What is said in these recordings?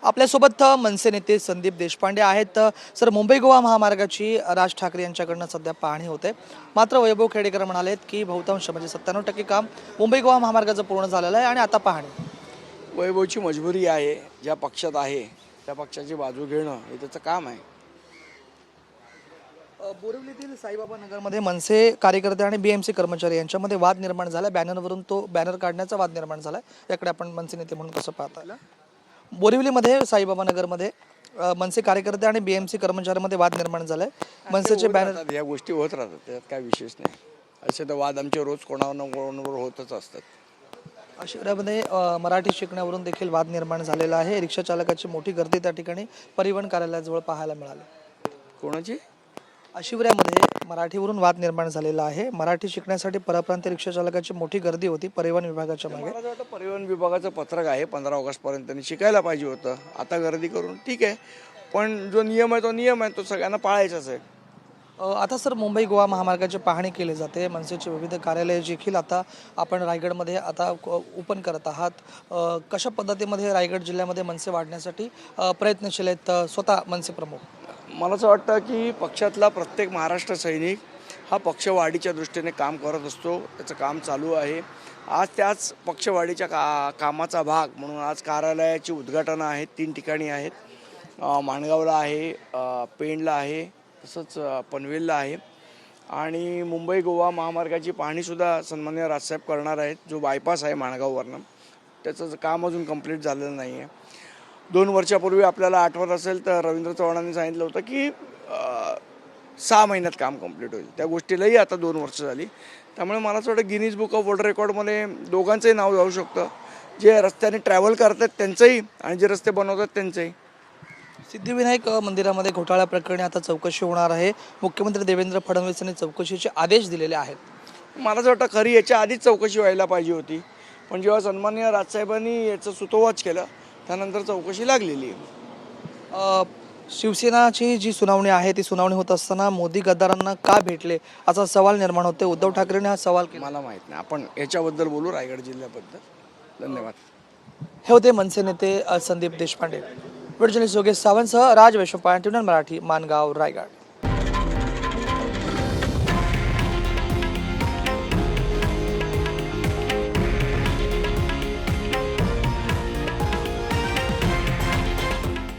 आपल्यासोबत मनसे नेते संदीप देशपांडे आहेत। सर, मुंबई गोवा महामार्गाची राज ठाकरे यांच्याकडनं सध्या पाहणी होते, मात्र वैभव खेडेकर म्हणालेत की बहुतांश म्हणजे 97% काम मुंबई गोवा महामार्गाचं पूर्ण झालेलं आहे आणि आता पाहणी। वैभवची मजबुरी आहे, ज्या पक्षात आहे त्या पक्षाची बाजू घेणं हे त्याचं काम आहे। बोरिवलीतील साईबाबा नगरमध्ये मनसे कार्यकर्ते आणि बीएमसी कर्मचारी यांच्यामध्ये वाद निर्माण झाला। बॅनरवरून तो बॅनर काढण्याचा वाद निर्माण झाला। याकडे आपण मनसे नेते म्हणून कसं पाहता? बोरिवलीमध्ये साईबाबा नगरमध्ये मनसे कार्यकर्ते आणि बीएमसी कर्मचाऱ्यांमध्ये वाद निर्माण झालाय। मनसेचे बॅनर या गोष्टी होत राहतात, त्यात काय विशेष नाही। असे तर वाद आमचे रोज कोणावर होतच असतात। शहरामध्ये मराठी शिकण्यावरून देखील वाद निर्माण झालेला आहे। रिक्षा चालकाची मोठी गर्दी त्या ठिकाणी परिवहन कार्यालयाजवळ पाहायला मिळाली। कोणाची? शिवऱ्यामध्ये मराठीवरून वाद निर्माण झालेला आहे। मराठी शिकण्यासाठी परप्रांतीय रिक्षा चालकाची मोठी गर्दी होती परिवहन विभागाच्या मागे। मला वाटतं परिवहन विभागाचं पत्रक आहे 15 ऑगस्टपर्यंत त्यांनी शिकायला पाहिजे होतं। आता गर्दी करून ठीक आहे, पण जो नियम आहे तो नियम आहे, तो सगळ्यांना पाळायचाच आहे। आता सर, मुंबई गोवा महामार्गाची पाहणी केली जाते। मनसेचे विविध कार्यालय देखील आता आपण रायगडमध्ये आता ओपन करत आहात। कशा पद्धतीमध्ये रायगड जिल्ह्यामध्ये मनसे वाढण्यासाठी प्रयत्नशील आहेत स्वतः मनसे प्रमुख? मला असं वाटतं की पक्षातला प्रत्येक महाराष्ट्र सैनिक हा पक्षवाढीच्या दृष्टीने काम करत असतो, त्याचं काम चालू आहे। आज त्याच पक्षवाढीच्या कामाचा भाग म्हणून आज कार्यालयाची उद्घाटनं आहेत, 3 ठिकाणी आहेत। माणगावला आहे, पेणला आहे, तसंच पनवेलला आहे। आणि मुंबई गोवा महामार्गाची पाहणीसुद्धा सन्माननीय राजसाहेब करणार आहेत। जो बायपास आहे माणगाववरनं, त्याचं काम अजून कंप्लीट झालेलं नाही आहे। 2 वर्षापूर्वी आपल्याला आठवत असेल तर रवींद्र चव्हाणांनी सांगितलं होतं की 6 महिन्यात काम कंप्लीट होईल। त्या गोष्टीलाही आता 2 वर्ष झाली। त्यामुळे मला असं वाटतं गिनीज बुक ऑफ वर्ल्ड रेकॉर्डमध्ये दोघांचंही नाव जाऊ शकतं, जे रस्त्याने ट्रॅव्हल करतात त्यांचंही आणि जे रस्ते बनवतात त्यांचंही। सिद्धिविनायक मंदिरामध्ये घोटाळा प्रकरणी आता चौकशी होणार आहे। मुख्यमंत्री देवेंद्र फडणवीस यांनी चौकशीचे आदेश दिलेले आहेत। मला असं वाटतं खरी याच्या आधीच चौकशी व्हायला पाहिजे होती, पण जेव्हा सन्माननीय राजसाहेबांनी याचं सुतोवाच केलं त्यानंतर चौकशी लागलेली आहे। शिवसेनाची जी सुनावणी आहे ती सुनावणी होत असताना मोदी गद्दारांना का भेटले असा सवाल निर्माण होते। उद्धव ठाकरेंनी हा सवाल केला। मला माहीत नाही, आपण याच्याबद्दल बोलू रायगड जिल्ह्याबद्दल। धन्यवाद। हे होते मनसे नेते संदीप देशपांडे। व्हिडिओ योगेश सावंतसह राज वैश्वपाळ, टीव्ही मराठी, माणगाव, रायगड।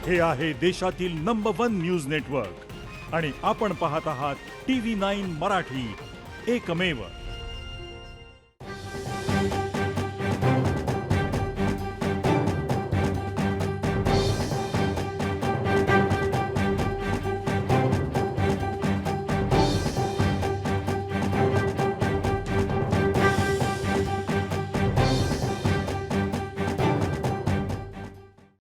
हे आहे देशातील नंबर 1 न्यूज नेटवर्क आणि आपण पाहत आहात TV9 मराठी, एकमेव।